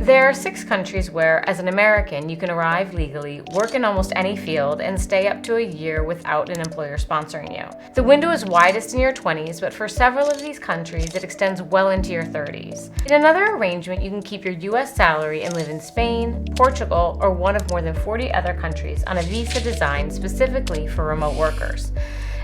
There are 6 countries where, as an American, you can arrive legally, work in almost any field, and stay up to a year without an employer sponsoring you. The window is widest in your 20s, but for several of these countries, it extends well into your 30s. In another arrangement, you can keep your US salary and live in Spain, Portugal, or one of more than 40 other countries on a visa designed specifically for remote workers.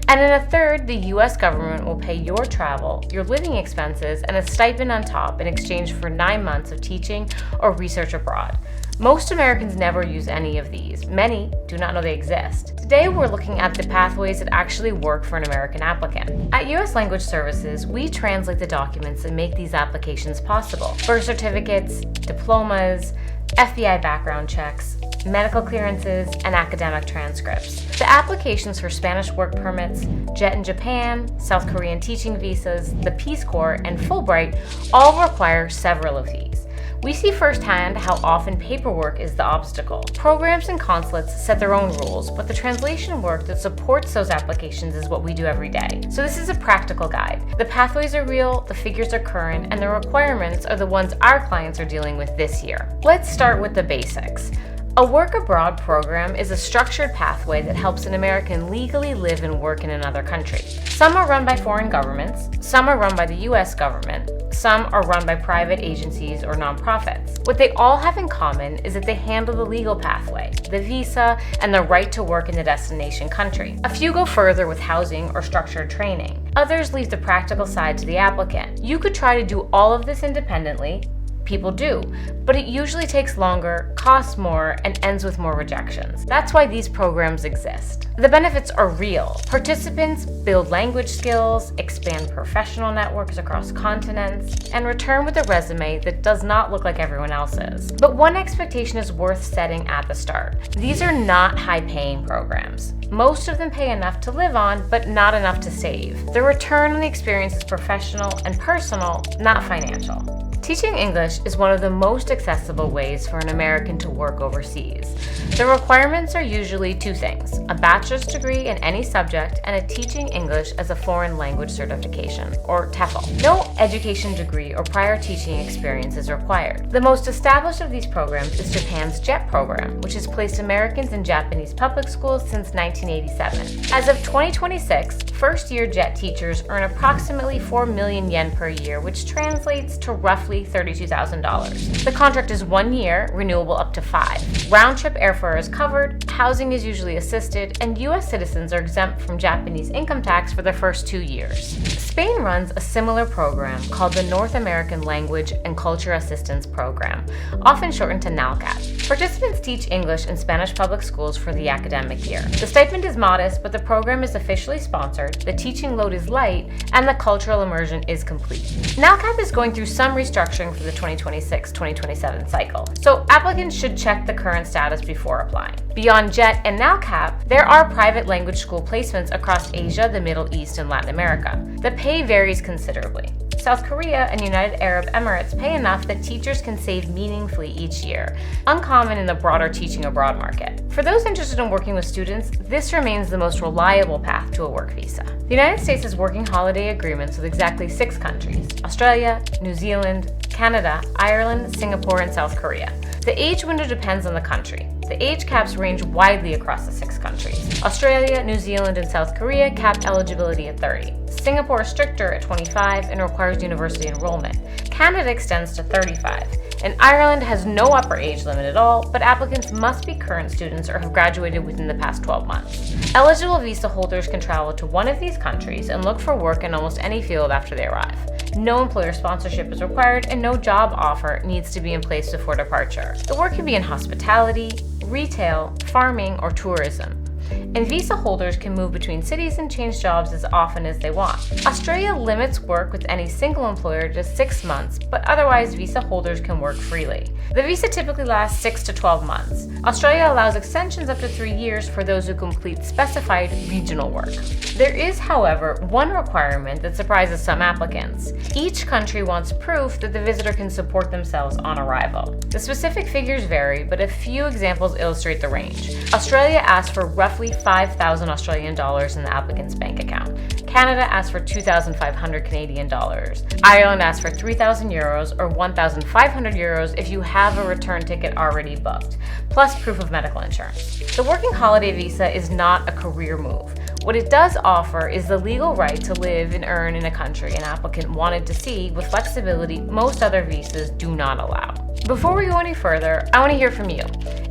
And in a third, the US government will pay your travel, your living expenses, and a stipend on top in exchange for 9 months of teaching or research abroad. Most Americans never use any of these. Many do not know they exist. Today, we're looking at the pathways that actually work for an American applicant. At US Language Services, we translate the documents that make these applications possible. Birth certificates, diplomas, FBI background checks, medical clearances, and academic transcripts. The applications for Spanish work permits, JET in Japan, South Korean teaching visas, the Peace Corps, and Fulbright all require several of these. We see firsthand how often paperwork is the obstacle. Programs and consulates set their own rules, but the translation work that supports those applications is what we do every day. So this is a practical guide. The pathways are real, the figures are current, and the requirements are the ones our clients are dealing with this year. Let's start with the basics. A work abroad program is a structured pathway that helps an American legally live and work in another country. Some are run by foreign governments, some are run by the US government, some are run by private agencies or nonprofits. What they all have in common is that they handle the legal pathway, the visa, and the right to work in the destination country. A few go further with housing or structured training. Others leave the practical side to the applicant. You could try to do all of this independently. People do, but it usually takes longer, costs more, and ends with more rejections. That's why these programs exist. The benefits are real. Participants build language skills, expand professional networks across continents, and return with a resume that does not look like everyone else's. But one expectation is worth setting at the start. These are not high-paying programs. Most of them pay enough to live on, but not enough to save. The return on the experience is professional and personal, not financial. Teaching English is one of the most accessible ways for an American to work overseas. The requirements are usually 2 things: a bachelor's degree in any subject and a Teaching English as a Foreign Language certification, or TEFL. No education degree or prior teaching experience is required. The most established of these programs is Japan's JET program, which has placed Americans in Japanese public schools since 1987. As of 2026, first-year JET teachers earn approximately 4 million yen per year, which translates to roughly $32,000. The contract is 1 year, renewable up to 5. Round-trip airfare is covered, housing is usually assisted, and U.S. citizens are exempt from Japanese income tax for the first 2 years. Spain runs a similar program called the North American Language and Culture Assistance Program, often shortened to NALCAP. Participants teach English in Spanish public schools for the academic year. The stipend is modest, but the program is officially sponsored, the teaching load is light, and the cultural immersion is complete. NALCAP is going through some restructuring for the 2026-2027 cycle, so applicants should check the current status before applying. Beyond JET and NALCAP, there are private language school placements across Asia, the Middle East, and Latin America. The pay varies considerably. South Korea and United Arab Emirates pay enough that teachers can save meaningfully each year, uncommon in the broader teaching abroad market. For those interested in working with students, this remains the most reliable path to a work visa. The United States has working holiday agreements with exactly 6 countries: Australia, New Zealand, Canada, Ireland, Singapore, and South Korea. The age window depends on the country. The age caps range widely across the 6 countries. Australia, New Zealand, and South Korea cap eligibility at 30. Singapore is stricter at 25 and requires university enrollment. Canada extends to 35. And Ireland has no upper age limit at all, but applicants must be current students or have graduated within the past 12 months. Eligible visa holders can travel to one of these countries and look for work in almost any field after they arrive. No employer sponsorship is required, and no job offer needs to be in place before departure. The work can be in hospitality, retail, farming, or tourism. And visa holders can move between cities and change jobs as often as they want. Australia limits work with any single employer to 6 months, but otherwise visa holders can work freely. The visa typically lasts 6 to 12 months. Australia allows extensions up to 3 years for those who complete specified regional work. There is, however, one requirement that surprises some applicants. Each country wants proof that the visitor can support themselves on arrival. The specific figures vary, but a few examples illustrate the range. Australia asks for roughly roughly 5,000 Australian dollars in the applicant's bank account. Canada asks for 2,500 Canadian dollars. Ireland asks for 3,000 euros or 1,500 euros if you have a return ticket already booked, plus proof of medical insurance. The working holiday visa is not a career move. What it does offer is the legal right to live and earn in a country an applicant wanted to see with flexibility most other visas do not allow. Before we go any further, I want to hear from you.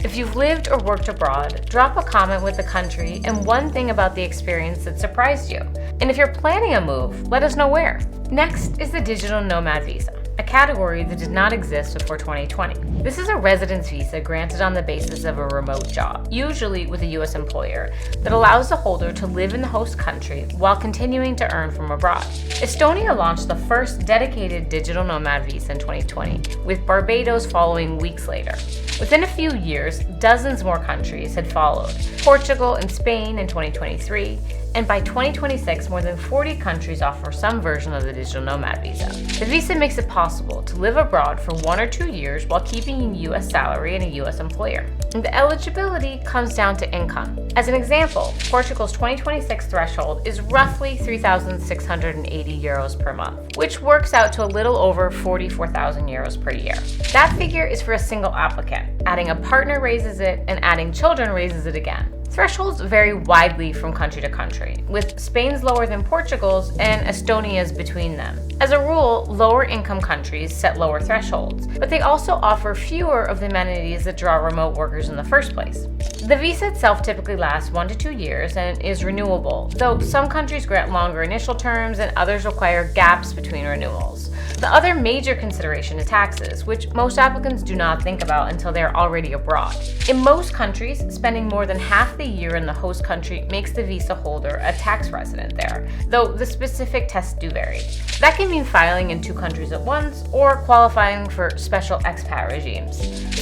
If you've lived or worked abroad, drop a comment with the country and one thing about the experience that surprised you. And if you're planning a move, let us know where. Next is the digital nomad visa, a category that did not exist before 2020. This is a residence visa granted on the basis of a remote job, usually with a U.S. employer, that allows the holder to live in the host country while continuing to earn from abroad. Estonia launched the first dedicated digital nomad visa in 2020, with Barbados following weeks later. Within a few years, dozens more countries had followed, Portugal and Spain in 2023, and by 2026, more than 40 countries offer some version of the digital nomad visa. The visa makes it possible to live abroad for 1 or 2 years while keeping a U.S. salary and a U.S. employer. And the eligibility comes down to income. As an example, Portugal's 2026 threshold is roughly 3,680 euros per month, which works out to a little over 44,000 euros per year. That figure is for a single applicant. Adding a partner raises it, and adding children raises it again. Thresholds vary widely from country to country, with Spain's lower than Portugal's and Estonia's between them. As a rule, lower income countries set lower thresholds, but they also offer fewer of the amenities that draw remote workers in the first place. The visa itself typically lasts 1 to 2 years and is renewable, though some countries grant longer initial terms and others require gaps between renewals. The other major consideration is taxes, which most applicants do not think about until they're already abroad. In most countries, spending more than half the year in the host country makes the visa holder a tax resident there, though the specific tests do vary. That can mean filing in 2 countries at once or qualifying for special expat regimes.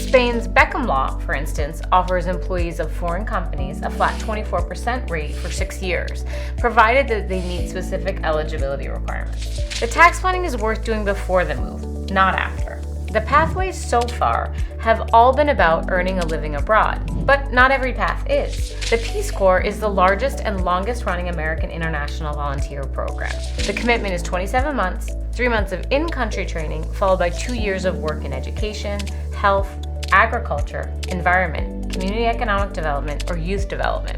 Spain's Beckham law, for instance, offers employees of foreign companies a flat 24% rate for 6 years, provided that they meet specific eligibility requirements. The tax planning is worth doing before the move, not after. The pathways so far have all been about earning a living abroad, but not every path is. The Peace Corps is the largest and longest running American international volunteer program. The commitment is 27 months, 3 months of in-country training, followed by 2 years of work in education, health, agriculture, environment, community economic development, or youth development.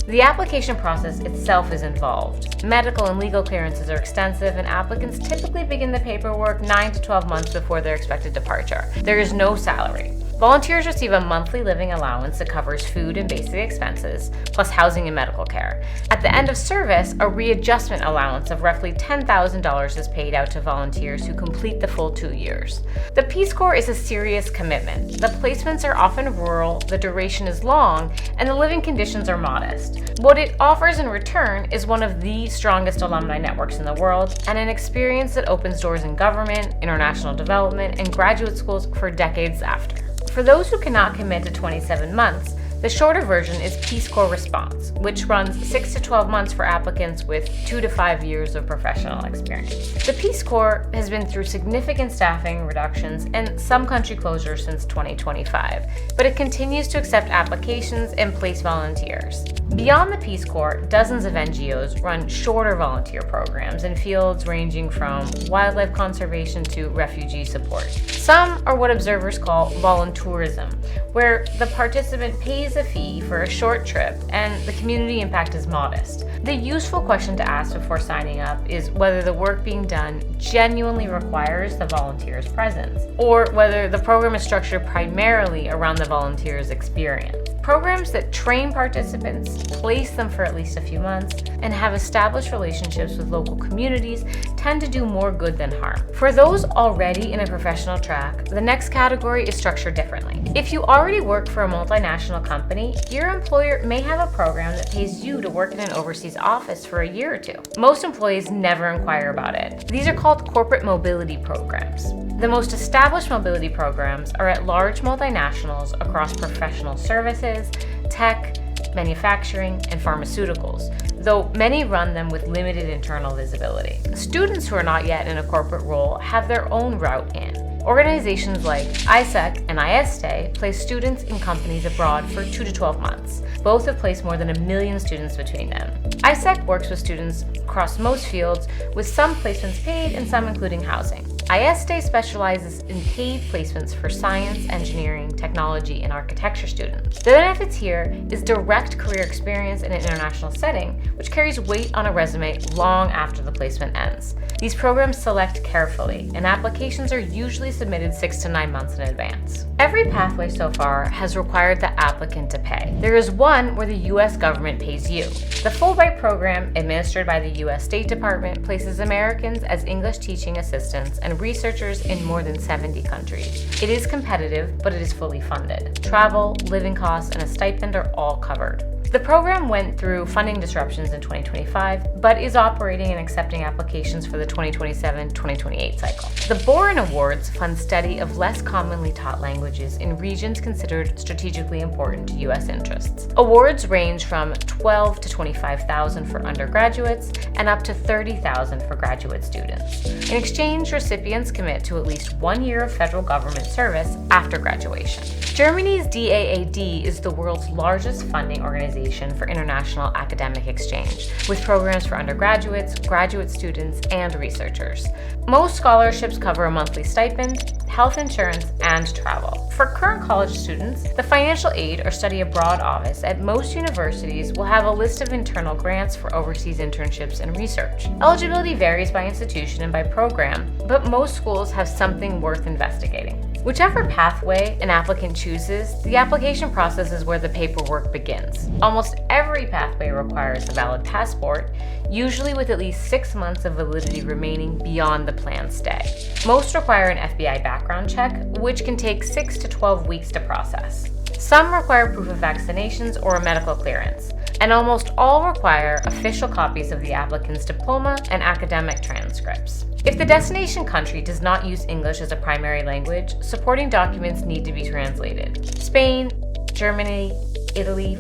The application process itself is involved. Medical and legal clearances are extensive, and applicants typically begin the paperwork 9 to 12 months before their expected departure. There is no salary. Volunteers receive a monthly living allowance that covers food and basic expenses, plus housing and medical care. At the end of service, a readjustment allowance of roughly $10,000 is paid out to volunteers who complete the full 2 years. The Peace Corps is a serious commitment. The placements are often rural, the duration is long, and the living conditions are modest. What it offers in return is one of the strongest alumni networks in the world, and an experience that opens doors in government, international development, and graduate schools for decades after. For those who cannot commit to 27 months, the shorter version is Peace Corps Response, which runs 6 to 12 months for applicants with 2 to 5 years of professional experience. The Peace Corps has been through significant staffing reductions and some country closures since 2025, but it continues to accept applications and place volunteers. Beyond the Peace Corps, dozens of NGOs run shorter volunteer programs in fields ranging from wildlife conservation to refugee support. Some are what observers call voluntourism, where the participant pays a fee for a short trip and the community impact is modest. The useful question to ask before signing up is whether the work being done genuinely requires the volunteer's presence, or whether the program is structured primarily around the volunteer's experience. Programs that train participants, place them for at least a few months, and have established relationships with local communities tend to do more good than harm. For those already in a professional track, the next category is structured differently. If you already work for a multinational company, your employer may have a program that pays you to work in an overseas office for a year or 2. Most employees never inquire about it. These are called corporate mobility programs. The most established mobility programs are at large multinationals across professional services, tech, manufacturing, and pharmaceuticals, though many run them with limited internal visibility. Students who are not yet in a corporate role have their own route in, Organizations like ISEC and ISTE place students in companies abroad for 2 to 12 months. Both have placed more than 1 million students between them. ISEC works with students across most fields, with some placements paid and some including housing. ISTE specializes in paid placements for science, engineering, technology, and architecture students. The benefits here is direct career experience in an international setting, which carries weight on a resume long after the placement ends. These programs select carefully, and applications are usually submitted 6 to 9 months in advance. Every pathway so far has required the applicant to pay. There is one where the U.S. government pays you. The Fulbright program, administered by the U.S. State Department, places Americans as English teaching assistants and researchers in more than 70 countries. It is competitive, but it is fully funded. Travel, living costs, and a stipend are all covered. The program went through funding disruptions in 2025, but is operating and accepting applications for the 2027-2028 cycle. The Boren Awards fund study of less commonly taught languages in regions considered strategically important to U.S. interests. Awards range from $12,000 to $25,000 for undergraduates and up to $30,000 for graduate students. In exchange, recipients commit to at least 1 year of federal government service after graduation. Germany's DAAD is the world's largest funding organization for international academic exchange, with programs for undergraduates, graduate students, and researchers. Most scholarships cover a monthly stipend, health insurance, and travel. For current college students, the Financial Aid or Study Abroad Office at most universities will have a list of internal grants for overseas internships and research. Eligibility varies by institution and by program, but most schools have something worth investigating. Whichever pathway an applicant chooses, the application process is where the paperwork begins. Almost every pathway requires a valid passport, usually with at least 6 months of validity remaining beyond the planned stay. Most require an FBI background check, which can take 6 to 12 weeks to process. Some require proof of vaccinations or a medical clearance, and almost all require official copies of the applicant's diploma and academic transcripts. If the destination country does not use English as a primary language, supporting documents need to be translated. Spain, Germany, Italy,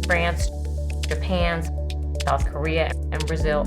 France, Japan, South Korea, and Brazil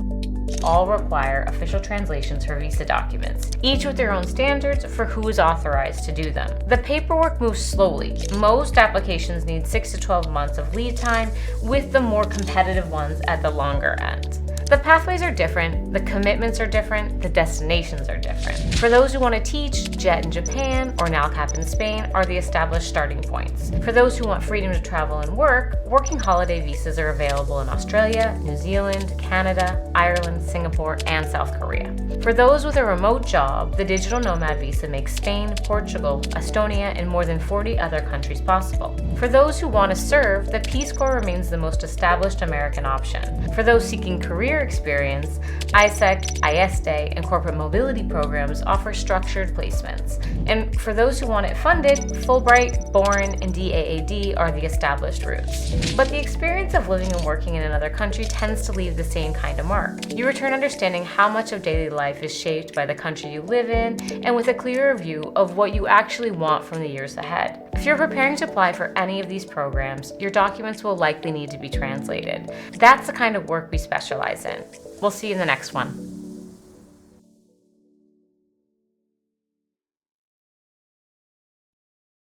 all require official translations for visa documents, each with their own standards for who is authorized to do them. The paperwork moves slowly. Most applications need 6 to 12 months of lead time, with the more competitive ones at the longer end. The pathways are different, the commitments are different, the destinations are different. For those who want to teach, JET in Japan or NALCAP in Spain are the established starting points. For those who want freedom to travel and work, working holiday visas are available in Australia, New Zealand, Canada, Ireland, Singapore, and South Korea. For those with a remote job, the digital nomad visa makes Spain, Portugal, Estonia, and more than 40 other countries possible. For those who want to serve, the Peace Corps remains the most established American option. For those seeking career experience, ISEC, ISTE, and corporate mobility programs offer structured placements. And for those who want it funded, Fulbright, Boren, and DAAD are the established routes. But the experience of living and working in another country tends to leave the same kind of mark. You return understanding how much of daily life is shaped by the country you live in, and with a clearer view of what you actually want from the years ahead. If you're preparing to apply for any of these programs, your documents will likely need to be translated. That's the kind of work we specialize in. We'll see you in the next one.